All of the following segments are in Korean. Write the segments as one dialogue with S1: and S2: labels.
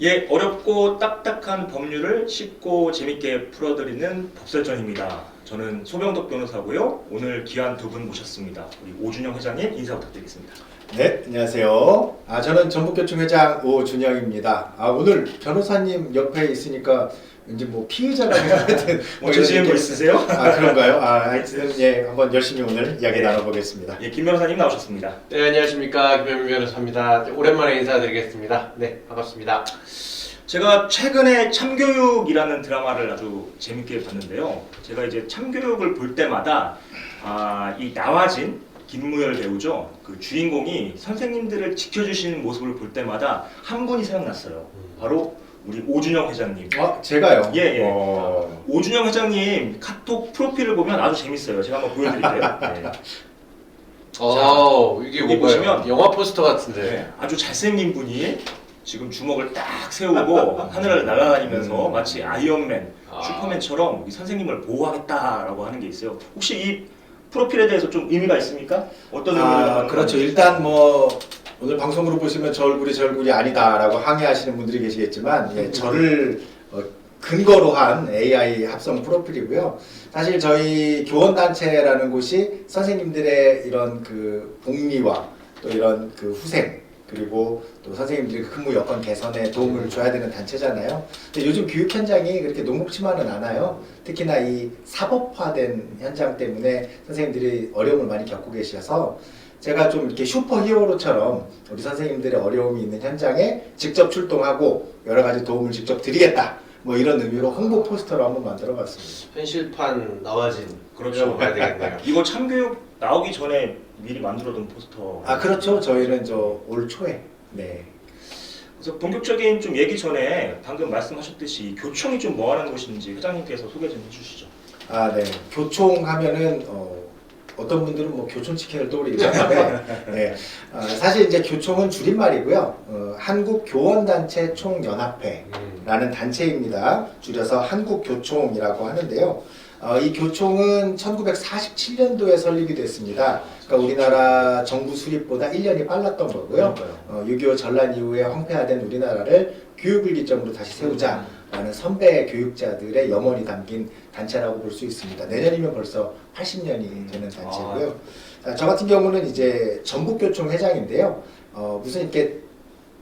S1: 예, 어렵고 딱딱한 법률을 쉽고 재밌게 풀어드리는 법설전입니다. 저는 소병덕 변호사고요. 오늘 귀한 두 분 모셨습니다. 우리 오준영 회장님 인사 부탁드리겠습니다.
S2: 네, 안녕하세요. 저는 전북교총회장 오준영입니다. 오늘 변호사님 옆에 있으니까 왠지 뭐 피의자가 같은
S1: 뭐 주시는 거 있으세요?
S2: 그런가요? 하여튼 예, 한번 열심히 오늘 이야기
S1: 네.
S2: 나눠보겠습니다.
S1: 예, 김 변호사님 나오셨습니다.
S3: 네, 안녕하십니까. 김현민 변호사입니다. 오랜만에 인사드리겠습니다. 네, 반갑습니다.
S1: 제가 최근에 참교육이라는 드라마를 아주 재밌게 봤는데요. 제가 이제 참교육을 볼 때마다 이 나와진 김무열 배우죠. 그 주인공이 선생님들을 지켜주시는 모습을 볼 때마다 한 분이 생각났어요. 바로 우리 오준영 회장님.
S2: 제가요?
S1: 예. 오준영 회장님 카톡 프로필을 보면 아주 재밌어요. 제가 한번 보여드릴게요. 네.
S3: 이게
S1: 여기
S3: 뭔가요?
S1: 보시면
S3: 영화 포스터 같은데.
S1: 네, 아주 잘생긴 분이 지금 주먹을 딱 세우고 하늘을 날아다니면서 마치 아이언맨, 슈퍼맨처럼 이 선생님을 보호하겠다라고 하는 게 있어요. 혹시 이 프로필에 대해서 좀 의미가 있습니까? 어떤 의미가
S2: 그렇죠. 일단 뭐 오늘 방송으로 보시면 저 얼굴이 아니다라고 항의하시는 분들이 계시겠지만 저를 근거로 한 AI 합성 프로필이고요. 사실 저희 교원단체라는 곳이 선생님들의 이런 그 복리와 또 이런 그 후생 그리고 또 선생님들의 근무 여건 개선에 도움을 줘야 되는 단체잖아요. 근데 요즘 교육 현장이 그렇게 녹록치만은 않아요. 특히나 이 사법화된 현장 때문에 선생님들이 어려움을 많이 겪고 계셔서 제가 좀 이렇게 슈퍼히어로처럼 우리 선생님들의 어려움이 있는 현장에 직접 출동하고 여러 가지 도움을 직접 드리겠다. 뭐 이런 의미로 홍보 포스터로 한번 만들어봤습니다.
S3: 현실판 나와진.
S1: 그렇죠.
S3: 봐야 되겠네요.
S1: 이거 참교육 나오기 전에 미리 만들어둔 포스터.
S2: 그렇죠. 저희는 올 초에. 네.
S1: 그래서 본격적인 좀 얘기 전에 방금 말씀하셨듯이 교총이 좀 뭐 하는 곳인지 회장님께서 소개 좀 해주시죠.
S2: 네. 교총 하면은 어떤 분들은 뭐 교촌 치킨을 떠올리기도 하는데 네. 사실 이제 교총은 줄임말이고요. 한국교원단체 총연합회라는 단체입니다. 줄여서 한국교총이라고 하는데요. 이 교총은 1947년도에 설립이 됐습니다. 그러니까 우리나라 정부 수립보다 1년이 빨랐던 거고요. 6.25 전란 이후에 황폐화된 우리나라를 교육을 기점으로 다시 세우자라는 선배 교육자들의 염원이 담긴 단체라고 볼 수 있습니다. 내년이면 벌써 80년이 되는 단체고요. 저 같은 경우는 이제 전북교총 회장인데요. 무슨 이렇게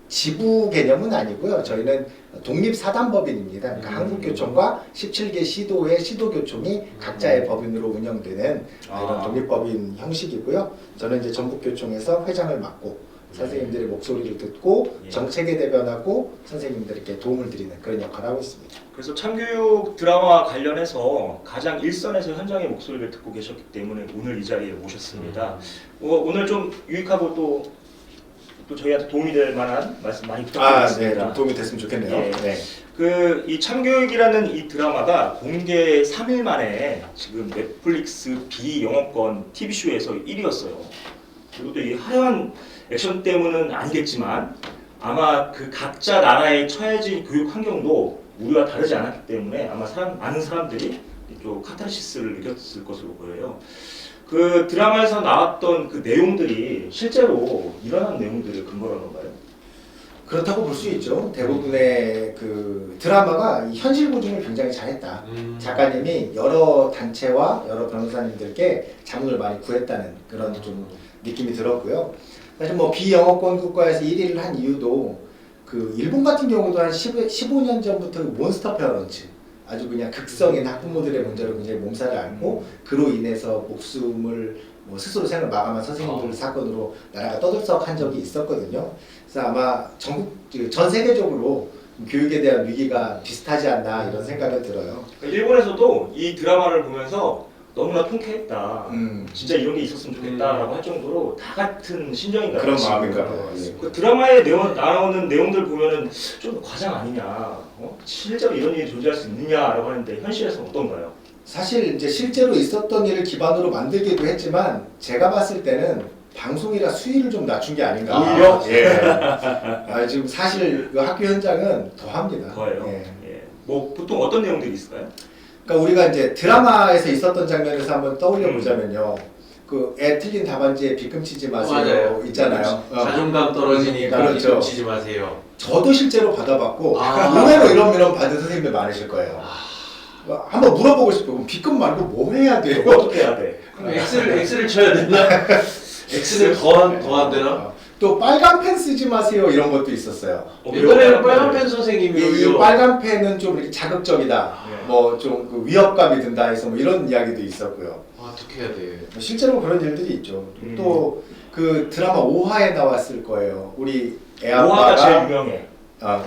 S2: 지부 개념은 아니고요. 저희는 독립사단법인입니다. 그러니까 한국교총과 17개 시도의 시도교총이 각자의 법인으로 운영되는 이런 독립법인 형식이고요. 저는 이제 전북교총에서 회장을 맡고 선생님들의 목소리를 듣고 정책에 대변하고 선생님들에게 도움을 드리는 그런 역할을 하고 있습니다.
S1: 그래서 참교육 드라마 관련해서 가장 일선에서 현장의 목소리를 듣고 계셨기 때문에 오늘 이 자리에 모셨습니다. 오늘 좀 유익하고 또 저희한테 도움이 될 만한 말씀 많이 부탁드리겠습니다.
S2: 좀 도움이 됐으면 좋겠네요.
S1: 예.
S2: 네.
S1: 이 참교육이라는 이 드라마가 공개 3일 만에 지금 넷플릭스 비영어권 TV쇼에서 1위였어요. 그리고 또 이 화려한 액션 때문은 아니겠지만 아마 그 각자 나라에 처해진 교육 환경도 우리와 다르지 않았기 때문에 아마 많은 사람들이 좀 카타르시스를 느꼈을 것으로 보여요. 그 드라마에서 나왔던 그 내용들이 실제로 일어난 내용들을 근거로 한 건가요?
S2: 그렇다고 볼 수 있죠. 대부분의 그 드라마가 이 현실 고증을 굉장히 잘했다. 작가님이 여러 단체와 여러 변호사님들께 자문을 많이 구했다는 그런 좀 느낌이 들었고요. 사실 뭐 비영어권 국가에서 1위를 한 이유도 그 일본 같은 경우도 한 15년 전부터 몬스터 페어런츠 아주 그냥 극성인 학부모들의 문제로 굉장히 몸살을 앓고 그로 인해서 목숨을 스스로 생을 마감한 선생님들 사건으로 나라가 떠들썩한 적이 있었거든요. 그래서 아마 전 세계적으로 교육에 대한 위기가 비슷하지 않나 이런 생각을 들어요.
S1: 일본에서도 이 드라마를 보면서 너무나 통쾌했다. 진짜 이런 게 있었으면 좋겠다라고 할 정도로 다 같은 심정인 것 같아요.
S2: 그런 마음인가 봐요.
S1: 그 드라마에 나오는 내용들 보면은 좀 과장 아니냐, 실제로 이런 일이 존재할 수 있느냐라고 하는데 현실에서는 어떤가요?
S2: 사실 이제 실제로 있었던 일을 기반으로 만들기도 했지만 제가 봤을 때는 방송이라 수위를 좀 낮춘 게 아닌가.
S1: 오히려?
S2: 지금 사실 학교 현장은 더합니다.
S1: 더해요. 뭐 보통 어떤 내용들이 있을까요?
S2: 그러니까 우리가 이제 드라마에서 있었던 장면에서 한번 떠올려 보자면요. 그 애 틀린 답안지에 비금 치지 마세요
S3: 맞아요.
S2: 있잖아요.
S3: 자존감 떨어지니까
S2: 그렇죠.
S3: 비금 치지 마세요.
S2: 저도 실제로 받아봤고
S3: 아.
S2: 의외로 이런 받은 선생님들 많으실 거예요. 한번 물어보고 싶어요. 비금 말고 뭐 해야 돼요?
S1: 어떻게 해야 돼?
S3: 그럼 X를 쳐야 되나? X는 더 안 되나?
S2: 또 빨간 펜 쓰지 마세요 이런 것도 있었어요.
S3: 옛날에는 빨간 펜 선생님이
S2: 이 빨간 펜은 좀 이렇게 자극적이다.
S1: 네.
S2: 뭐 좀 그 위협감이 든다 해서 뭐 이런 이야기도 있었고요.
S3: 어떻게 해야 돼?
S2: 실제로 그런 일들이 있죠. 또 그 드라마 5화에 나왔을 거예요. 우리 애
S1: 오화가 제일
S2: 아빠가
S1: 유명해.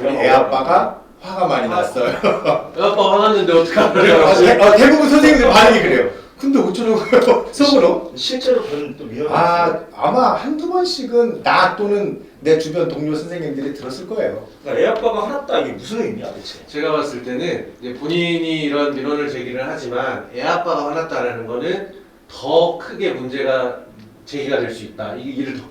S2: 우리 애 아빠가 화가 많이 났어요.
S3: 애 아빠 화났는데 어떡하래요?
S2: 대부분 선생님들 반응이 그래요. 근데 어쩌라고요? 속으로?
S1: 실제로 그런 또 위험한
S2: 아마 한두 번씩은 나 또는 내 주변 동료 선생님들이 들었을 거예요.
S1: 그러니까 애 아빠가 화났다 이게 무슨 의미야 대체?
S3: 제가 봤을 때는 이제 본인이 이런 민원을 제기를 하지만 애 아빠가 화났다라는 거는 더 크게 문제가 제기가 될 수 있다. 이 일을 더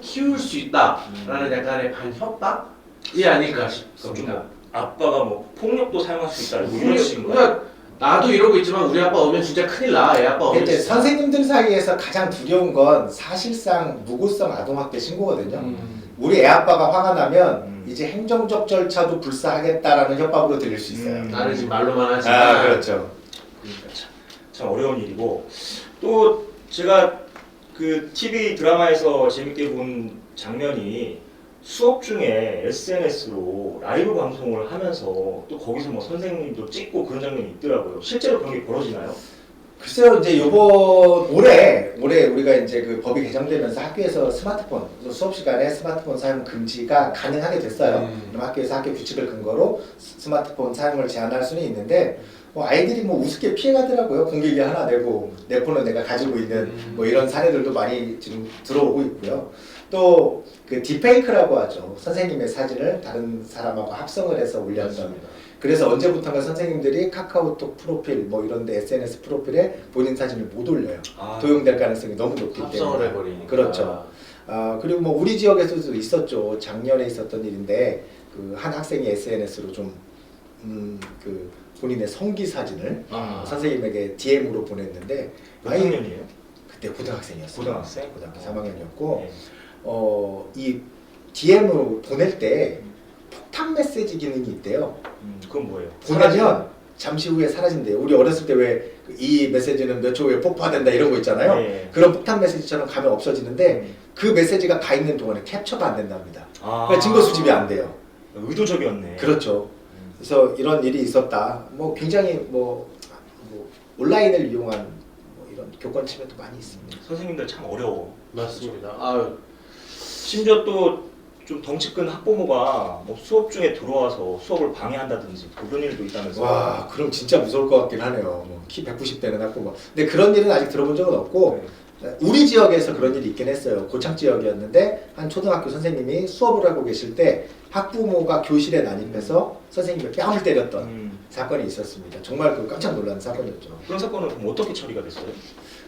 S3: 키울 수 있다라는 약간의 반협박이 아닐까 싶습니다.
S1: 아빠가 뭐 폭력도 사용할 수 있다 뭐 이런 식인가?
S3: 그러니까 나도 이러고 있지만 우리 아빠 오면 진짜 큰일 나. 애 아빠 오면
S2: 근데
S3: 진짜.
S2: 선생님들 사이에서 가장 두려운 건 사실상 무고성 아동학대 신고거든요. 우리 애 아빠가 화가 나면 이제 행정적 절차도 불사하겠다라는 협박으로 들릴 수 있어요.
S3: 나는 지금 말로만 하지만
S2: 그렇죠.
S1: 그러니까 참 어려운 일이고 또 제가 그 TV 드라마에서 재밌게 본 장면이 수업 중에 SNS로 라이브 방송을 하면서 또 거기서 뭐 선생님도 찍고 그런 장면이 있더라고요. 실제로 그런 게 벌어지나요?
S2: 글쎄요, 이제 올해 우리가 이제 그 법이 개정되면서 학교에서 스마트폰, 수업 시간에 스마트폰 사용 금지가 가능하게 됐어요. 그럼 학교에서 학교 규칙을 근거로 스마트폰 사용을 제한할 수는 있는데, 아이들이 뭐 우습게 피해가더라고요. 공격이 하나 되고, 내 폰은 내가 가지고 있는 뭐 이런 사례들도 많이 지금 들어오고 있고요. 또 그 딥페이크라고 하죠. 선생님의 사진을 다른 사람하고 합성을 해서 올렸던. 그래서 언제부턴가 선생님들이 카카오톡 프로필 뭐 이런데 SNS 프로필에 본인 사진을 못 올려요. 도용될 가능성이 너무 높기 때문에.
S3: 합성을 해버리니까.
S2: 그렇죠. 그리고 뭐 우리 지역에서도 있었죠. 작년에 있었던 일인데 그 한 학생이 SNS로 좀 그 본인의 성기 사진을 선생님에게 DM으로 보냈는데
S1: 몇 학년이에요?
S2: 그때 고등학생이었어요.
S1: 고등학생?
S2: 고등학교 3학년이었고
S1: 네.
S2: 이 DM으로 보낼 때 폭탄 메시지 기능이 있대요.
S1: 그건 뭐예요?
S2: 보내면 잠시 후에 사라진대요. 우리 어렸을 때 왜 이 메시지는 몇 초 후에 폭파된다 이런 거 있잖아요.
S1: 네.
S2: 그런 폭탄 메시지처럼 가면 없어지는데 그 메시지가 가 있는 동안에 캡처가 안 된답니다. 그러니까 증거 수집이 안 돼요.
S1: 의도적이었네.
S2: 그렇죠. 그래서 이런 일이 있었다. 뭐 굉장히 뭐 온라인을 이용한 뭐 이런 교권 침해도 많이 있습니다.
S1: 선생님들 참 어려워.
S3: 맞습니다.
S1: 심지어 또 좀 덩치 큰 학부모가 뭐 수업 중에 들어와서 수업을 방해한다든지 그런 일도 있다면서.
S2: 와, 그럼 진짜 무서울 것 같긴 하네요. 키 190대는 학부모. 근데 그런 일은 아직 들어본 적은 없고 우리 지역에서 그런 일이 있긴 했어요. 고창 지역이었는데 한 초등학교 선생님이 수업을 하고 계실 때 학부모가 교실에 난입해서 선생님의 뺨을 때렸던 사건이 있었습니다. 정말 그 깜짝 놀란 사건이었죠.
S1: 그런 사건은 그럼 어떻게 처리가 됐어요?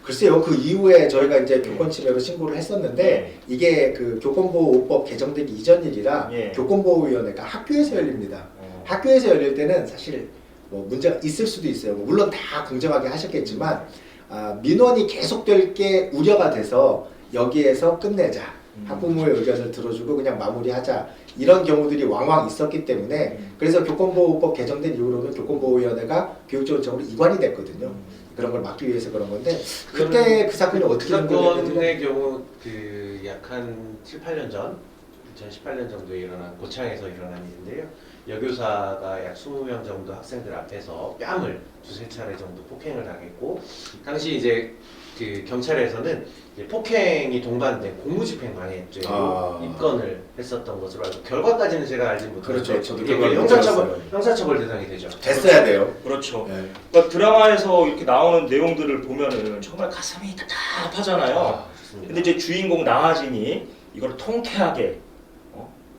S2: 글쎄요, 그 이후에 저희가 이제 교권 침해로 신고를 했었는데 이게 그 교권보호법 개정되기 이전 일이라 교권보호위원회가 학교에서 열립니다. 학교에서 열릴 때는 사실 뭐 문제가 있을 수도 있어요. 물론 다 공정하게 하셨겠지만 민원이 계속될 게 우려가 돼서 여기에서 끝내자. 학부모의 의견을 들어주고 그냥 마무리하자. 이런 경우들이 왕왕 있었기 때문에 그래서 교권보호법 개정된 이후로는 교권보호위원회가 교육지원청으로 이관이 됐거든요. 그런 걸 막기 위해서 그런 건데 그때 그 사건이 어떻게
S3: 사건의 경우 그 약 한 7, 8년 전 2018년 정도에 일어난 고창에서 일어난 일인데요. 여교사가 약 20명 정도 학생들 앞에서 뺨을 두세 차례 정도 폭행을 당했고 당시 이제 그 경찰에서는 이제 폭행이 동반된 공무집행 방해죄로 입건을 했었던 것으로 알고 결과까지는 제가 알지 못하는데
S2: 그렇죠. 저도
S3: 이게
S2: 결과를
S3: 형사처벌 대상이 되죠.
S2: 됐어야 돼요.
S1: 그렇죠.
S2: 네.
S1: 그러니까 드라마에서 이렇게 나오는 내용들을 보면은 정말 가슴이 답답하잖아요. 근데 이제 주인공 나하진이 이걸 통쾌하게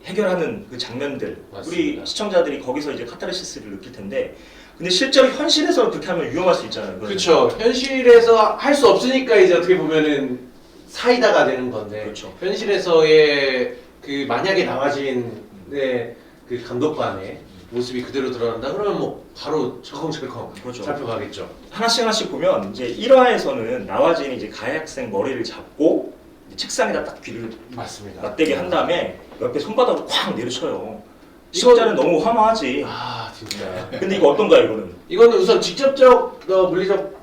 S1: 해결하는 그 장면들,
S3: 맞습니다.
S1: 우리 시청자들이 거기서 이제 카타르시스를 느낄 텐데, 근데 실제로 현실에서는 그렇게 하면 위험할 수 있잖아요.
S3: 그렇죠. 현실에서 할 수 없으니까 이제 어떻게 보면은 사이다가 되는 건데,
S1: 그렇죠.
S3: 현실에서의 그 만약에 나와진 그 감독관의 모습이 그대로 드러난다 그러면 뭐 바로 철컹철컹
S1: 그렇죠.
S3: 살펴가겠죠.
S1: 하나씩 보면 이제 1화에서는 나와진이 이제 가해 학생 머리를 잡고 이제 책상에다 딱 귀를
S3: 맞습니다.
S1: 맞대게 한 다음에 옆에 손바닥으로 콱 내려쳐요. 시청자는 너무 화마하지.
S3: 아 진짜.
S1: 근데 이거 어떤가요, 이거는?
S3: 이거는 우선 직접적 물리적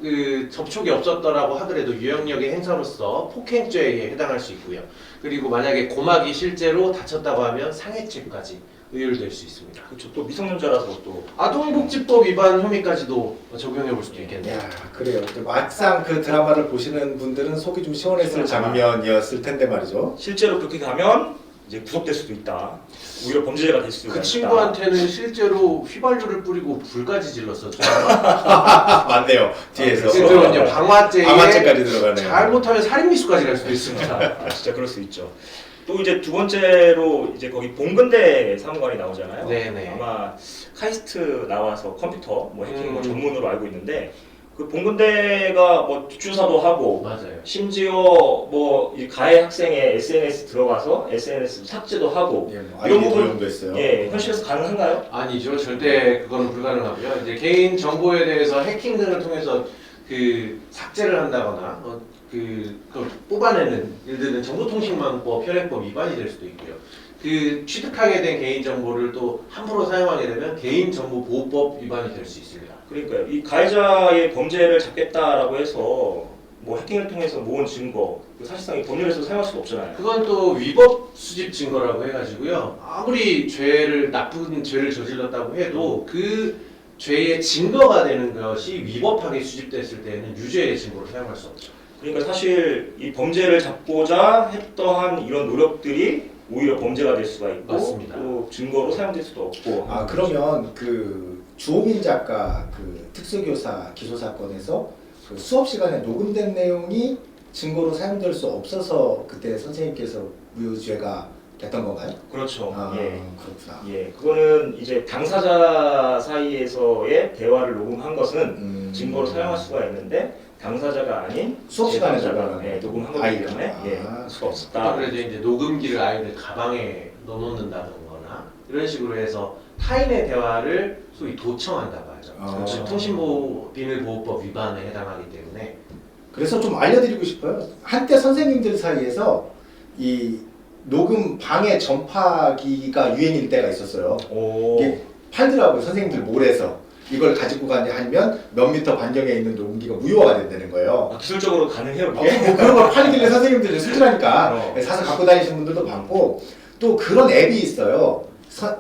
S3: 접촉이 없었더라고 하더라도 유형력의 행사로서 폭행죄에 해당할 수 있고요. 그리고 만약에 고막이 실제로 다쳤다고 하면 상해죄까지 의율될 수 있습니다.
S1: 그렇죠. 또 미성년자라서 또
S3: 아동복지법 위반 혐의까지도 적용해 볼 수도 있겠네요.
S2: 야, 그래요. 막상 그 드라마를 보시는 분들은 속이 좀 시원했을 장면이었을 텐데 말이죠.
S1: 실제로 그렇게 가면 이제 구속될 수도 있다. 오히려 범죄자가 될 수도 있다.
S3: 그 친구한테는 실제로 휘발유를 뿌리고 불까지 질렀었죠.
S2: 맞네요. 뒤에서.
S3: 그리고 이제 방화죄에
S2: 방화죄까지 들어가네요.
S3: 잘못하면 살인미수까지 갈 수도 있습니다.
S1: 아, 진짜 그럴 수 있죠. 또 이제 두 번째로 이제 거기 봉근대 사무관이 나오잖아요.
S3: 네네.
S1: 아마 카이스트 나와서 컴퓨터 뭐 해킹 뭐
S3: 음.
S1: 전문으로 알고 있는데 그 봉근대가 뭐 뒷주사도 하고
S3: 맞아요.
S1: 심지어 뭐 이 가해 학생의 SNS 들어가서 SNS 삭제도 하고
S2: 예, 뭐
S1: 이런
S2: 아이디
S1: 부분
S2: 도용도 했어요.
S1: 예 현실에서 가능한가요?
S3: 아니죠. 절대 그거는 불가능하고요. 이제 개인 정보에 대해서 해킹 등을 통해서 그 삭제를 한다거나 그걸 뽑아내는 일들은 정보통신망법 현행법 위반이 될 수도 있고요. 그 취득하게 된 개인 정보를 또 함부로 사용하게 되면 개인정보보호법 위반이 될 수 있습니다.
S1: 그러니까요. 이 가해자의 범죄를 잡겠다라고 해서 뭐 해킹을 통해서 모은 증거 사실상 이 법률에서 사용할 수가 없잖아요.
S3: 그건 또 위법 수집 증거라고 해가지고요. 아무리 나쁜 죄를 저질렀다고 해도 그 죄의 증거가 되는 것이 위법하게 수집됐을 때는 유죄의 증거로 사용할 수 없죠.
S1: 그러니까 사실 이 범죄를 잡고자 했던 이런 노력들이 오히려 범죄가 될 수가 있고
S3: 맞습니다.
S1: 또 증거로 사용될 수도 없고.
S2: 아 그러면 그 주호민 작가 그 특수교사 기소 사건에서 그 수업 시간에 녹음된 내용이 증거로 사용될 수 없어서 그때 선생님께서 무효죄가 됐던 건가요?
S1: 그렇죠.
S2: 아,
S1: 예.
S2: 그렇구나.
S1: 예, 그거는 이제 당사자 사이에서의 대화를 녹음한 것은 증거로 사용할 수가 있는데 당사자가 아닌
S2: 수업 시간에
S1: 제삼자가 녹음한 거기
S2: 아이가.
S1: 때문에 예,
S2: 아,
S1: 할 수가 없었다.
S3: 그래서 이제 녹음기를 아이들 가방에 넣어놓는다거나 이런 식으로 해서 타인의 대화를 소위 도청한다고 하죠.
S2: 아.
S3: 즉 통신비밀보호법 위반에 해당하기 때문에
S2: 그래서 좀 알려드리고 싶어요. 한때 선생님들 사이에서 이 녹음 방해 전파기가 유행일 때가 있었어요.
S1: 오.
S2: 이게 팔더라고요. 선생님들 몰에서 이걸 가지고 가면 몇 미터 반경에 있는 녹음기가 무효화가 된다는 거예요.
S1: 아, 기술적으로 가능해요, 그게?
S2: 뭐 그런 걸 팔길래 선생님들이 수출하니까
S1: 어.
S2: 사서 갖고 다니시는 분들도 많고 또 그런 앱이 있어요.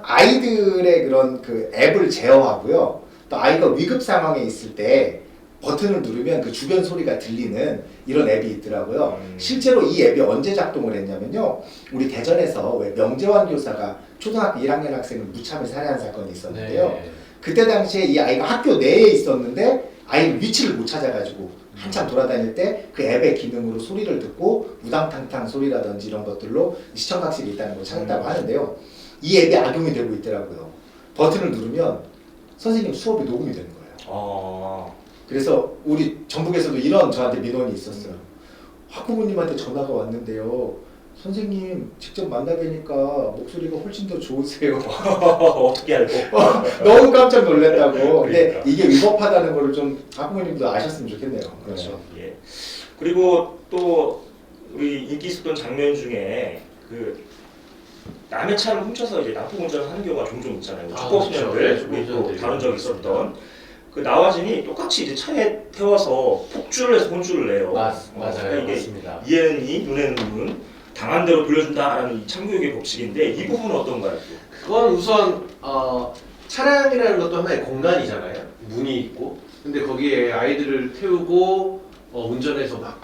S2: 아이들의 그런 그 앱을 제어하고요. 또 아이가 위급 상황에 있을 때 버튼을 누르면 그 주변 소리가 들리는 이런 앱이 있더라고요. 실제로 이 앱이 언제 작동을 했냐면요. 우리 대전에서 왜 명재환 교사가 초등학교 1학년 학생을 무참히 살해한 사건이 있었는데요.
S3: 네.
S2: 그때 당시에 이 아이가 학교 내에 있었는데 아이는 위치를 못 찾아가지고 한참 돌아다닐 때 그 앱의 기능으로 소리를 듣고 우당탕탕 소리라든지 이런 것들로 시청각실이 있다는 걸 찾았다고 하는데요. 이 앱이 악용이 되고 있더라고요. 버튼을 누르면 선생님 수업이 녹음이 되는 거예요.
S1: 아.
S2: 그래서 우리 전북에서도 이런 저한테 민원이 있었어요. 학부모님한테 전화가 왔는데요. 선생님 직접 만나뵈니까 목소리가 훨씬 더 좋으세요.
S1: 어떻게 알고?
S2: 너무 깜짝 놀랐다고. 근데
S1: 그러니까.
S2: 이게 위법하다는 거를 좀 학부모님도 아셨으면 좋겠네요.
S1: 그렇죠. 예. 그리고 또 우리 인기 있었던 장면 중에 그 남의 차를 훔쳐서 이제 납품 운전을 하는 경우가 종종 있잖아요.
S3: 아,
S1: 축구
S3: 그렇죠.
S1: 소년들
S3: 네,
S1: 우리 또
S3: 운전들이
S1: 다룬 적이
S3: 있습니다.
S1: 있었던 그 나와진이 똑같이 이제 차에 태워서 폭주를 해서 혼쭐을 내요.
S3: 맞아요.
S1: 그러니까 이게
S3: 맞습니다.
S1: 이에는 이, 눈에는 눈, 당한 대로 돌려준다라는 이 참교육의 법칙인데 이 부분은 어떤가요? 또?
S3: 그건 우선 차량이라는 것도 하나의 공간이잖아요. 문이 있고 근데 거기에 아이들을 태우고 운전해서 막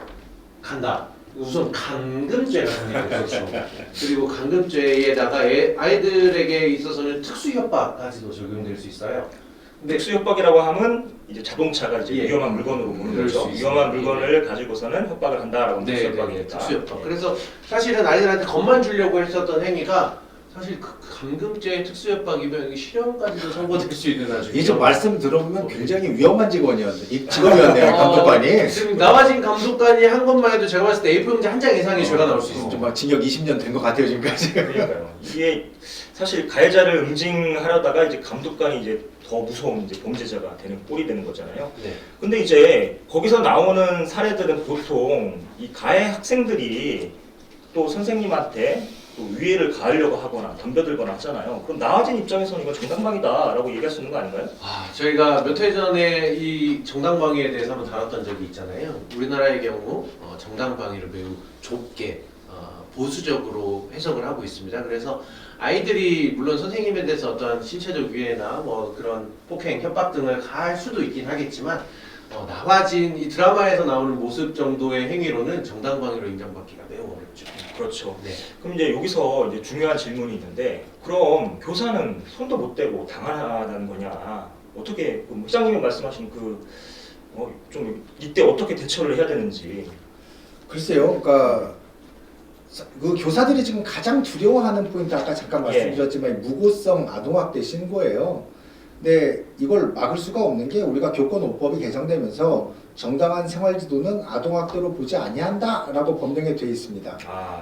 S3: 간다. 우선 감금죄가 성립됐었죠. 그리고 감금죄에다가 아이들에게 있어서는 특수협박까지도 적용될 수 있어요.
S1: 근데 특수협박이라고 하면 이제 자동차가 이제
S3: 예.
S1: 위험한 물건으로 보는
S3: 그럴
S1: 거죠.
S3: 수 있습니다.
S1: 위험한 물건을 가지고서는 협박을 한다라고 하면 특수협박이니까.
S3: 특수협박.
S1: 예.
S3: 그래서 사실은 아이들한테 겁만 주려고 했었던 행위가 사실 그 감금죄 특수협박이면 실형까지도 선고될 수 있는 아주
S2: 이제 말씀 들어보면 굉장히 위험한 직업이었네요, 감독관이.
S3: 지금 나와진 감독관이 한 것만 해도 제가 봤을 때 A4용지 한 장 이상의 죄가 나올 수 있습니다.
S2: 좀 막 징역 20년 된 것 같아요 지금까지.
S1: 그러니까요. 이게 사실 가해자를 응징하려다가 이제 감독관이 이제 더 무서운 이제 범죄자가 되는 꼴이 되는 거잖아요.
S3: 네.
S1: 근데 이제 거기서 나오는 사례들은 보통 이 가해 학생들이 또 선생님한테 또 위해를 가하려고 하거나 덤벼들거나 하잖아요. 그럼 나와진 입장에서는 이거 정당방위다라고 얘기할 수 있는 거 아닌가요?
S3: 저희가 몇 회 전에 이 정당방위에 대해서 한번 다뤘던 적이 있잖아요. 우리나라의 경우 정당방위를 매우 좁게 보수적으로 해석을 하고 있습니다. 그래서 아이들이 물론 선생님에 대해서 어떠한 신체적 위해나 뭐 그런 폭행, 협박 등을 가할 수도 있긴 하겠지만 나와진 이 드라마에서 나오는 모습 정도의 행위로는 정당방위로 인정받기가 매우 어렵죠.
S1: 그렇죠.
S3: 네.
S1: 그럼 이제 여기서 이제 중요한 질문이 있는데, 그럼 교사는 손도 못 대고 당하는 거냐? 어떻게 회장님이 말씀하신 좀 이때 어떻게 대처를 해야 되는지.
S2: 글쎄요, 그러니까 그 교사들이 지금 가장 두려워하는 포인트 아까 잠깐 말씀드렸지만 무고성 아동학대 신고예요. 근데 이걸 막을 수가 없는 게 우리가 교권오법이 개정되면서 정당한 생활지도는 아동학대로 보지 아니한다라고 법령에 되어 있습니다.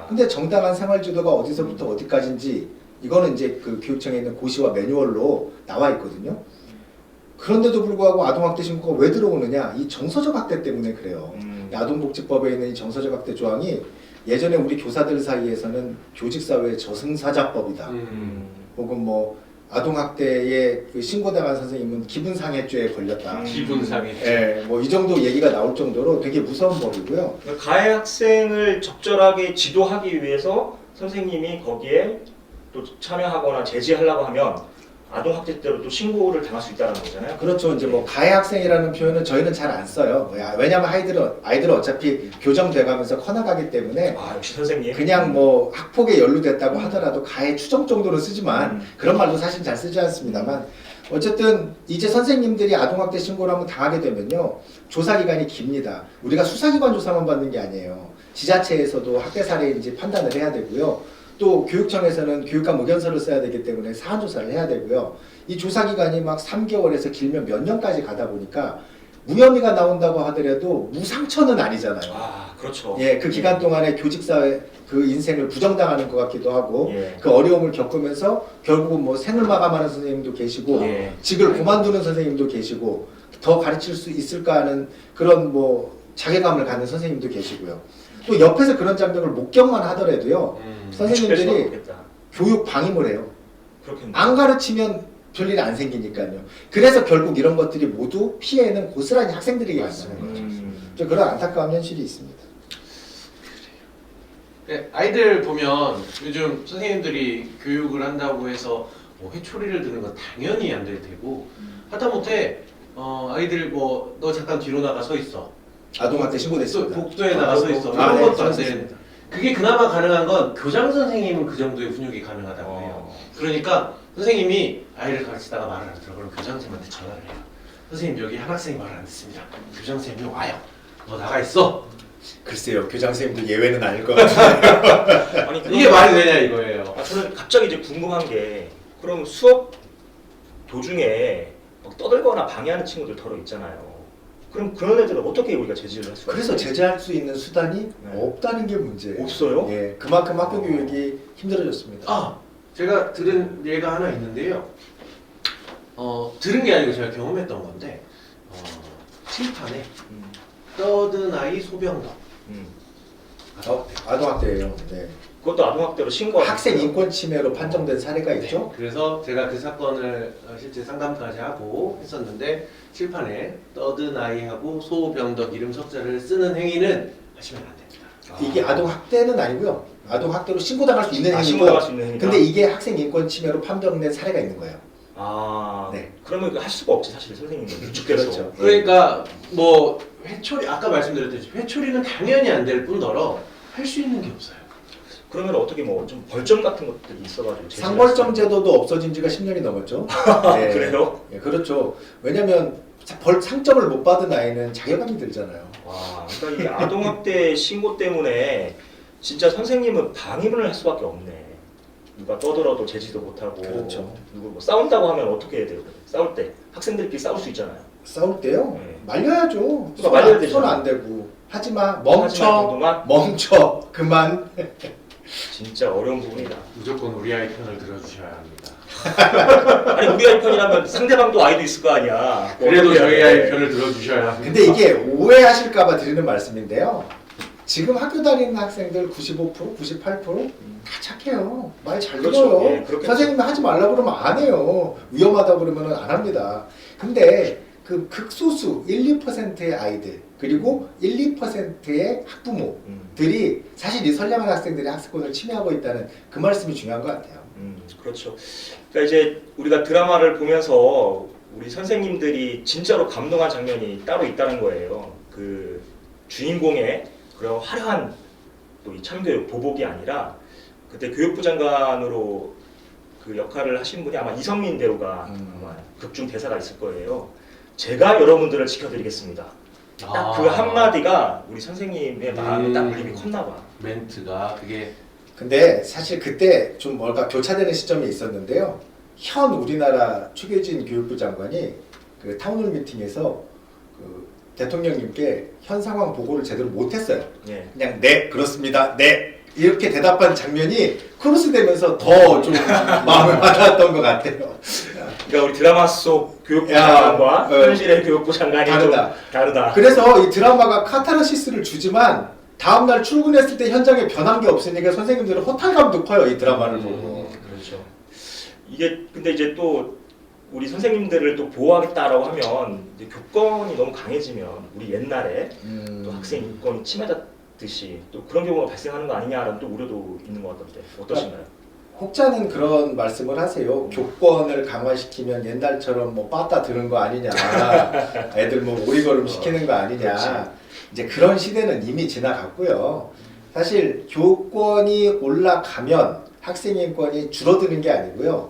S2: 근데 정당한 생활지도가 어디서부터 어디까지인지 이거는 이제 그 교육청에 있는 고시와 매뉴얼로 나와 있거든요. 그런데도 불구하고 아동학대 신고가 왜 들어오느냐? 이 정서적 학대 때문에 그래요. 아동복지법에 있는 이 정서적 학대 조항이 예전에 우리 교사들 사이에서는 교직사회 저승사자법이다. 혹은 뭐 아동학대에 그 신고당한 선생님은 기분상해죄에 걸렸다.
S3: 기분상해죄.
S2: 예, 뭐 이 정도 얘기가 나올 정도로 되게 무서운 법이고요.
S1: 그러니까 가해 학생을 적절하게 지도하기 위해서 선생님이 거기에 또 참여하거나 제지하려고 하면 아동학대죄로 또 신고를 당할 수 있다는 거잖아요.
S2: 그렇죠. 이제 뭐 가해 학생이라는 표현은 저희는 잘 안 써요. 왜냐하면 아이들은 어차피 교정돼가면서 커나가기 때문에
S1: 역시 선생님.
S2: 그냥 뭐 학폭에 연루됐다고 하더라도 가해 추정 정도로 쓰지만 그런 말도 사실 잘 쓰지 않습니다만 어쨌든 이제 선생님들이 아동학대 신고를 한번 당하게 되면요 조사기간이 깁니다. 우리가 수사기관 조사만 받는 게 아니에요. 지자체에서도 학대 사례인지 판단을 해야 되고요. 또 교육청에서는 교육감 의견서를 써야 되기 때문에 사안 조사를 해야 되고요. 이 조사 기간이 막 3개월에서 길면 몇 년까지 가다 보니까 무혐의가 나온다고 하더라도 무상처는 아니잖아요.
S1: 그렇죠.
S2: 예, 그 기간 동안에 교직사회 그 인생을 부정당하는 것 같기도 하고 그 어려움을 겪으면서 결국은 뭐 생을 마감하는 선생님도 계시고 직을 그만두는 선생님도 계시고 더 가르칠 수 있을까 하는 그런 뭐 자괴감을 갖는 선생님도 계시고요. 또 옆에서 그런 장면을 목격만 하더라도요. 선생님들이 교육 방임을 해요.
S1: 그렇겠네요.
S2: 안 가르치면 별일이 안 생기니까요. 그래서 결국 이런 것들이 모두 피해는 고스란히 학생들에게 가는 거죠. 그런 안타까운 현실이 있습니다.
S3: 아이들 보면 요즘 선생님들이 교육을 한다고 해서 뭐 회초리를 드는 건 당연히 안 될 테고 하다못해 아이들 뭐 너 잠깐 뒤로 나가 서 있어.
S2: 아동학대 신고됐습니다.
S3: 복도에 나가 서 있어. 이런 것도 안 되는. 그게 그나마 가능한 건 교장 선생님은 그 정도의 훈육이 가능하다고 해요. 그러니까 선생님이 아이를 가르치다가 말을 안 들어. 그럼 교장 선생님한테 전화를 해요. 선생님 여기 한 학생이 말을 안 듣습니다. 교장 선생님이 와요. 너 나가 있어.
S2: 글쎄요. 교장 선생님도 예외는 아닐 것 같아요.
S1: 아니,
S3: 이게 말이 되냐 이거예요.
S1: 저는 갑자기 이제 궁금한 게 그럼 수업 도중에 막 떠들거나 방해하는 친구들 더러 있잖아요. 그럼 그런 애들은 어떻게 우리가 제지를 할 수가
S2: 그래서
S1: 있어요?
S2: 제재할 수 있는 수단이 없다는 게 문제예요.
S1: 없어요?
S2: 예, 그만큼 학교 교육이 힘들어졌습니다.
S3: 제가 들은 예가 하나 있는데요. 들은 게 아니고 제가 경험했던 건데 칠판에 떠든 아이 소병덕.
S2: 아동학대예요. 네.
S1: 그것도 아동학대로 신고.
S2: 학생 인권 침해로 판정된 사례가 있죠.
S3: 그래서 제가 그 사건을 실제 상담까지 하고 했었는데 칠판에 떠든 아이하고 소병덕 이름 석자를 쓰는 행위는 하시면 안 됩니다.
S2: 이게 아동학대는 아니고요. 아동학대로 신고당할 수 있는 행위고.
S1: 신고당할 수 있는 행위다.
S2: 근데 이게 학생 인권 침해로 판정된 사례가 있는 거예요.
S1: 네. 그러면 할 수가 없지 사실 선생님은 위축돼서.
S2: 그렇죠.
S3: 그러니까 뭐 회초리 아까 말씀드렸듯이 회초리는 당연히 안 될 뿐더러 할 수 있는 게 없어요.
S1: 그러면 어떻게 뭐 좀 벌점 같은 것들이 있어가지고
S2: 상벌점 제도도 없어진 지가 10년이 넘었죠. 네.
S1: 그래요?
S2: 네, 그렇죠. 왜냐면 상점을 못 받은 아이는 자괴감이 들잖아요.
S1: 그러니까 이 아동학대 신고 때문에 진짜 선생님은 방임을 할 수밖에 없네. 누가 떠들어도 제지도 못하고
S2: 그렇죠.
S1: 누구 뭐 싸운다고 하면 어떻게 해야 돼요? 싸울 때 학생들끼리 싸울 수 있잖아요.
S2: 싸울 때요?
S1: 네.
S2: 말려야죠.
S1: 그러니까 말려야 되죠.
S2: 손 안 대고. 하지마.
S1: 하지만
S2: 멈춰.
S1: 정도만
S2: 멈춰. 그만.
S1: 진짜 어려운 부분이다.
S3: 무조건 우리 아이 편을 들어주셔야 합니다.
S1: 아니 우리 아이 편이라면 상대방도 아이도 있을 거 아니야. 뭐
S3: 그래도
S1: 어떻게
S3: 저희
S1: 해야
S3: 아이
S1: 돼?
S3: 편을 들어주셔야 합니다.
S2: 근데 이게 오해하실까봐 드리는 말씀인데요. 지금 학교 다니는 학생들 95%, 98%다 착해요. 말 잘
S1: 그렇죠.
S2: 들어요.
S1: 예, 그렇겠죠.
S2: 선생님이 하지 말라고 그러면 안 해요. 위험하다 그러면 안 합니다. 근데 그 극소수 1, 2%의 아이들 그리고 1, 2%의 학부모들이 사실 이 선량한 학생들이 학습권을 침해하고 있다는 그 말씀이 중요한 것 같아요.
S1: 그렇죠. 그러니까 이제 우리가 드라마를 보면서 우리 선생님들이 진짜로 감동한 장면이 따로 있다는 거예요. 그 주인공의 그런 화려한 또 이 참교육 보복이 아니라 그때 교육부 장관으로 그 역할을 하신 분이 아마 이성민 배우가 아마 극중 대사가 있을 거예요. 제가 여러분들을 지켜드리겠습니다. 딱 그 한마디가 우리 선생님의 마음에 딱 울림이 컸나 봐.
S3: 멘트가 그게
S2: 근데 사실 그때 좀 뭔가 교차되는 시점이 있었는데요. 현 우리나라 추계진 교육부 장관이 그 타운홀 미팅에서 그 대통령님께 현 상황 보고를 제대로 못했어요.
S1: 예.
S2: 그냥 네 그렇습니다. 네 이렇게 대답한 장면이 크로스되면서 더 좀 마음을 와닿았던 것 같아요.
S1: 그러니까 우리 드라마 속 교육부
S2: 야,
S1: 장관과 현실의 교육부 장관이
S2: 다르다.
S1: 좀 다르다.
S2: 그래서 이 드라마가 카타르시스를 주지만 다음날 출근했을 때 현장에 변한 게 없으니까 선생님들은 허탈감도 커요. 이 드라마를 보고.
S1: 그렇죠. 이게 근데 이제 또 우리 선생님들을 또 보호하겠다라고 하면 이제 교권이 너무 강해지면 우리 옛날에 또 학생 인권이 침해받듯이 또 그런 경우가 발생하는 거 아니냐라는 또 우려도 있는 것 같던데 어떠신가요?
S2: 혹자는 그런 말씀을 하세요. 교권을 강화시키면 옛날처럼 뭐 빠따 드는 거 아니냐, 애들 뭐 오리걸음 시키는 거 아니냐.
S1: 그렇지.
S2: 이제 그런 시대는 이미 지나갔고요. 사실 교권이 올라가면 학생 인권이 줄어드는 게 아니고요.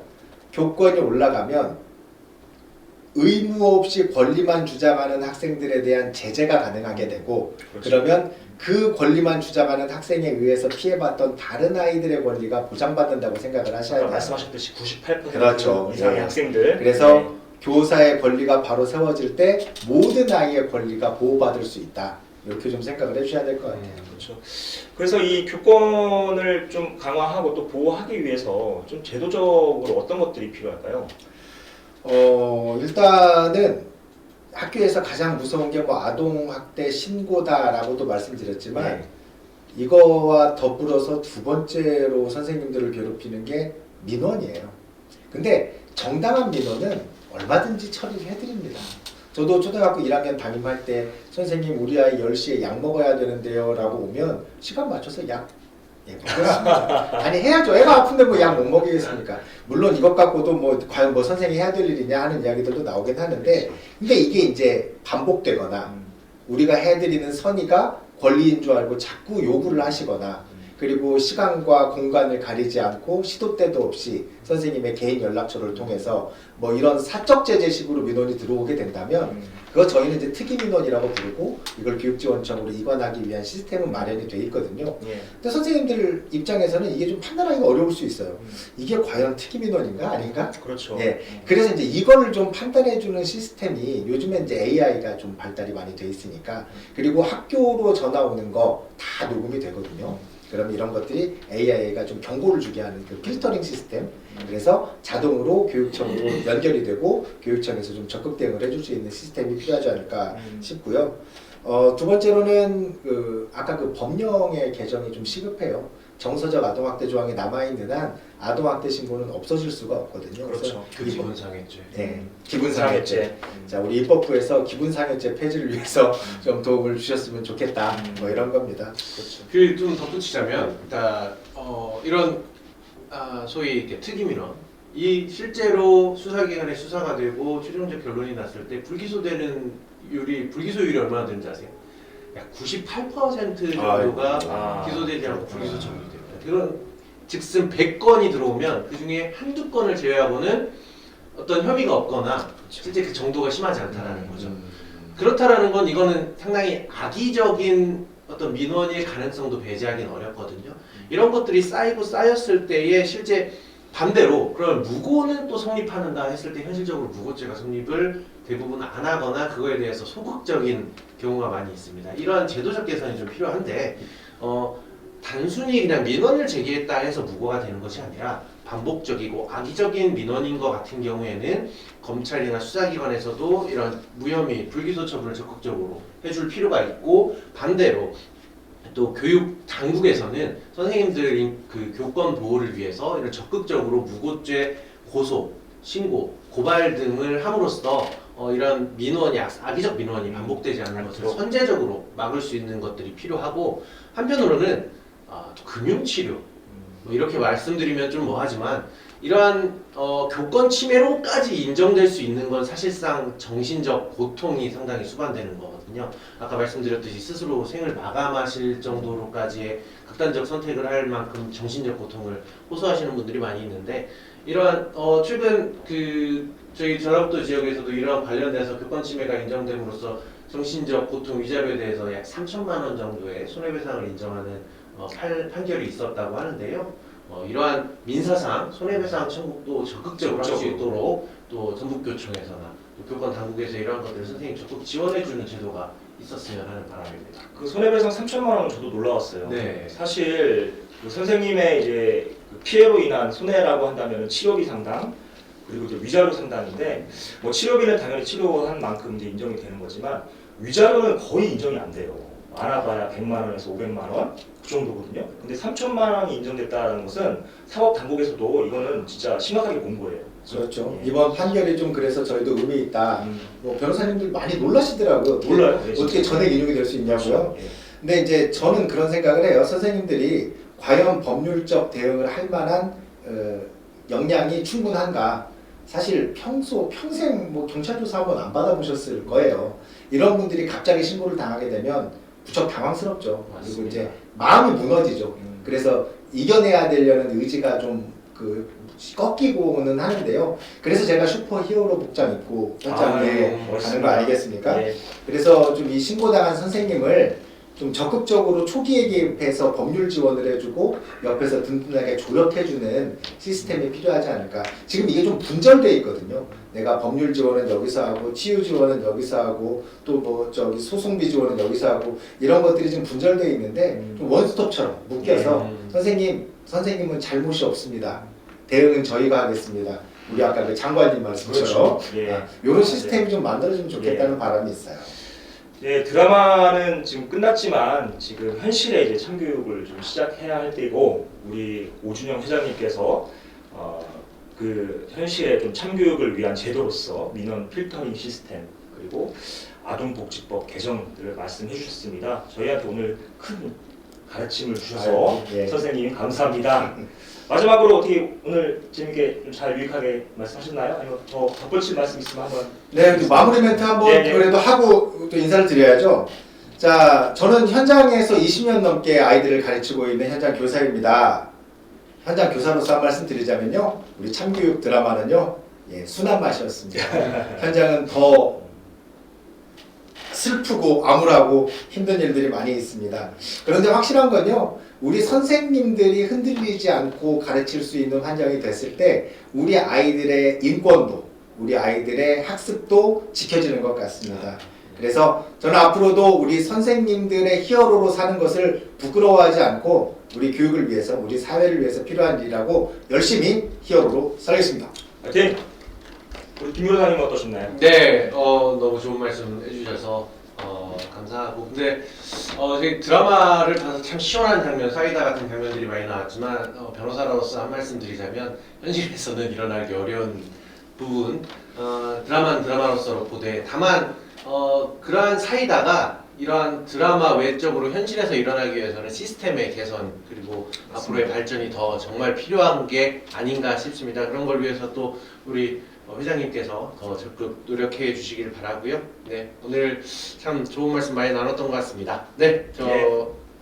S2: 교권이 올라가면 의무 없이 권리만 주장하는 학생들에 대한 제재가 가능하게 되고
S1: 그렇죠.
S2: 그러면 그 권리만 주장하는 학생에 의해서 피해봤던 다른 아이들의 권리가 보장받는다고 생각을 하셔야 돼요.
S1: 말씀하셨듯이 98%
S2: 그렇죠.
S1: 이상의
S2: 예.
S1: 학생들
S2: 그래서
S1: 네.
S2: 교사의 권리가 바로 세워질 때 모든 아이의 권리가 보호받을 수 있다. 이렇게 좀 생각을 해주셔야 될 것 같아요.
S1: 그렇죠. 그래서 이 교권을 좀 강화하고 또 보호하기 위해서 좀 제도적으로 어떤 것들이 필요할까요?
S2: 일단은 학교에서 가장 무서운 게 뭐 아동학대 신고다라고도 말씀드렸지만
S1: 네.
S2: 이거와 더불어서 두 번째로 선생님들을 괴롭히는 게 민원이에요. 근데 정당한 민원은 얼마든지 처리를 해드립니다. 저도 초등학교 1학년 담임할 때 선생님 우리 아이 10시에 약 먹어야 되는데요 라고 오면 시간 맞춰서 약 먹였습니다. 아니 해야죠. 애가 아픈데 뭐 약 못 먹이겠습니까? 물론 이것 갖고도 뭐 과연 뭐 선생이 해야 될 일이냐 하는 이야기들도 나오긴 하는데 근데 이게 이제 반복되거나 우리가 해드리는 선의가 권리인 줄 알고 자꾸 요구를 하시거나 그리고 시간과 공간을 가리지 않고 시도 때도 없이 선생님의 개인 연락처를 통해서 뭐 이런 사적 제재식으로 민원이 들어오게 된다면 그거 저희는 이제 특이 민원이라고 부르고 이걸 교육지원청으로 이관하기 위한 시스템은 마련이 돼 있거든요.
S1: 예.
S2: 근데 선생님들 입장에서는 이게 좀 판단하기가 어려울 수 있어요. 이게 과연 특이 민원인가 아닌가?
S1: 그렇죠.
S2: 예. 그래서 이제 이거를 좀 판단해주는 시스템이 요즘에 이제 AI가 좀 발달이 많이 돼 있으니까 그리고 학교로 전화 오는 거 다 녹음이 되거든요. 그러면 이런 것들이 AI가 좀 경고를 주게 하는 그 필터링 시스템 그래서 자동으로 교육청으로 연결이 되고 교육청에서 좀 적극 대응을 해줄 수 있는 시스템이 필요하지 않을까 싶고요. 두 번째로는 그 아까 그 법령의 개정이 좀 시급해요. 정서적 아동학대 조항이 남아있는 한 아동학대 신고는 없어질 수가 없거든요.
S1: 그렇죠.
S3: 그 기본상했죠.
S2: 네, 기분상해죄.
S1: 상해죄.
S2: 자, 우리 입법부에서 기분상해죄 폐지를 위해서 좀 도움을 주셨으면 좋겠다. 뭐 이런 겁니다.
S1: 그렇죠.
S3: 그 좀 덧붙이자면 일단 이런 소위 이렇게 특이민원 이 실제로 수사기관에 수사가 되고 최종적 결론이 났을 때 불기소율이 얼마나 되는지 아세요? 약 98% 정도가 기소되지 않고 불기소 처분이 됩니다. 그런 즉슨 100건이 들어오면 그 중에 한두 건을 제외하고는 어떤 혐의가 없거나 실제 그 정도가 심하지 않다라는 거죠. 그렇다라는 건 이거는 상당히 악의적인 어떤 민원일 가능성도 배제하기는 어렵거든요. 이런 것들이 쌓였을 때에 실제 반대로 그럼 무고는 또 성립하는가 했을 때 현실적으로 무고죄가 성립을 대부분 안 하거나 그거에 대해서 소극적인 경우가 많이 있습니다. 이러한 제도적 개선이 좀 필요한데 단순히 그냥 민원을 제기했다 해서 무고가 되는 것이 아니라 반복적이고 악의적인 민원인 것 같은 경우에는 검찰이나 수사기관에서도 이런 무혐의, 불기소 처분을 적극적으로 해줄 필요가 있고 반대로 또 교육 당국에서는 선생님들 그 교권 보호를 위해서 이런 적극적으로 무고죄 고소, 신고, 고발 등을 함으로써 이런 민원이 악의적 민원이 반복되지 않는 것을 선제적으로 막을 수 있는 것들이 필요하고 한편으로는 또 금융치료 뭐 이렇게 말씀드리면 좀 뭐하지만 이러한 교권 침해로까지 인정될 수 있는 건 사실상 정신적 고통이 상당히 수반되는 거거든요. 아까 말씀드렸듯이 스스로 생을 마감하실 정도로까지의 극단적 선택을 할 만큼 정신적 고통을 호소하시는 분들이 많이 있는데 이러한 최근 그 저희 전라북도 지역에서도 이러한 관련돼서 교권 침해가 인정됨으로써 정신적 고통 위자료에 대해서 약 3천만 원 정도의 손해배상을 인정하는 판결이 있었다고 하는데요. 이러한 민사상 손해배상 청구도 적극적으로 할 수 있도록 또 전북교총에서나 또 교권 당국에서 이러한 것들을 선생님 적극 지원해주는 제도가 있었으면 하는 바람입니다.
S1: 그 손해배상 3천만 원은 저도 놀라웠어요.
S3: 네.
S1: 사실 그 선생님의 이제 그 피해로 인한 손해라고 한다면 치료비 상당 그리고 이제 위자료 상당인데 뭐 치료비는 당연히 치료한 만큼 이제 인정이 되는 거지만 위자료는 거의 인정이 안 돼요. 많아봐야 100만 원에서 500만 원 그 정도거든요. 근데 3천만 원이 인정됐다는 것은 사법 당국에서도 이거는 진짜 심각하게 본 거예요.
S2: 그렇죠.
S1: 예.
S2: 이번 판결이 좀 그래서 저희도 의미 있다. 뭐 변호사님들 많이 놀라시더라고요.
S1: 몰라요. 네,
S2: 어떻게 전액 인용이 될 수 있냐고요.
S1: 예.
S2: 근데 이제 저는 그런 생각을 해요. 선생님들이 과연 법률적 대응을 할 만한 역량이 충분한가? 사실 평생 뭐 경찰 조사 한번 안 받아보셨을 거예요. 이런 분들이 갑자기 신고를 당하게 되면 무척 당황스럽죠. 그리고
S3: 맞습니다.
S2: 이제 마음이 무너지죠. 그래서 이겨내야 되려는 의지가 좀 꺾이고는 하는데요. 그래서 제가 슈퍼 히어로 복장 입고 현장에 가는 거 아니겠습니까?
S1: 예.
S2: 그래서 좀 이 신고당한 선생님을 좀 적극적으로 초기에 개입해서 법률 지원을 해주고 옆에서 든든하게 조력해주는 시스템이 필요하지 않을까. 지금 이게 좀 분절돼 있거든요. 내가 법률 지원은 여기서 하고 치유 지원은 여기서 하고 또 뭐 저기 소송비 지원은 여기서 하고 이런 것들이 지금 분절돼 있는데 좀 원스톱처럼 묶여서 선생님은 잘못이 없습니다. 대응은 저희가 하겠습니다. 우리 아까 그 장관님 말씀처럼
S1: 그렇죠. 예.
S2: 이런 시스템이 좀 만들어지면 좋겠다는 바람이 있어요.
S1: 네, 드라마는 지금 끝났지만 지금 현실에 이제 참교육을 좀 시작해야 할 때고 우리 오준영 회장님께서 그 현실에 좀 참교육을 위한 제도로서 민원 필터링 시스템 그리고 아동복지법 개정들을 말씀해 주셨습니다. 저희한테 오늘 큰 가르침을 주셔서
S2: 예.
S1: 선생님 감사합니다. 마지막으로 어떻게 오늘 재밌게 좀 잘 유익하게 말씀하셨나요? 아니면 더 덧붙일 말씀 있으면 한번.
S2: 네, 마무리 멘트 한번
S1: 예.
S2: 그래도 하고 또 인사를 드려야죠. 자, 저는 현장에서 20년 넘게 아이들을 가르치고 있는 현장 교사입니다. 현장 교사로서 한 말씀 드리자면요, 우리 참교육 드라마는요, 순한 맛이었습니다. 현장은 더 슬프고 암울하고 힘든 일들이 많이 있습니다. 그런데 확실한 건요, 우리 선생님들이 흔들리지 않고 가르칠 수 있는 환경이 됐을 때 우리 아이들의 인권도, 우리 아이들의 학습도 지켜지는 것 같습니다. 그래서 저는 앞으로도 우리 선생님들의 히어로로 사는 것을 부끄러워하지 않고 우리 교육을 위해서, 우리 사회를 위해서 필요한 일이라고 열심히 히어로로 살겠습니다.
S1: 화이팅! 우리 김 변호사님 어떠셨나요?
S3: 네, 너무 좋은 말씀 해주셔서 감사하고 근데 저희 드라마를 봐서 참 시원한 장면, 사이다 같은 장면들이 많이 나왔지만 변호사로서 한 말씀 드리자면 현실에서는 일어나기 어려운 부분 드라마는 드라마로서 보되 다만 그러한 사이다가 이러한 드라마 외적으로 현실에서 일어나기 위해서는 시스템의 개선 그리고 앞으로의 발전이 더 정말 필요한 게 아닌가 싶습니다. 그런 걸 위해서 또 우리 회장님께서 더 적극 노력해 주시길 바라고요. 네, 오늘 참 좋은 말씀 많이 나눴던 것 같습니다. 네,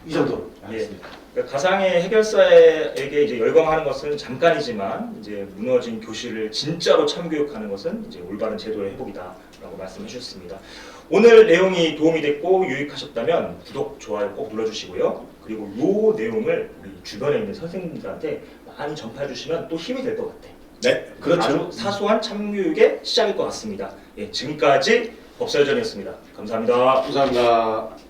S3: 이 정도로 하겠습니다.
S1: 그러니까 가상의 해결사에게 이제 열광하는 것은 잠깐이지만 이제 무너진 교실을 진짜로 참교육하는 것은 이제 올바른 제도의 회복이다라고 말씀해 주셨습니다. 오늘 내용이 도움이 됐고 유익하셨다면 구독, 좋아요 꼭 눌러주시고요. 그리고 이 내용을 우리 주변에 있는 선생님들한테 많이 전파해 주시면 또 힘이 될 것 같아요.
S2: 네, 그렇죠.
S1: 아주 사소한 참교육의 시작일 것 같습니다. 예, 지금까지 법설전이었습니다. 감사합니다.
S3: 감사합니다.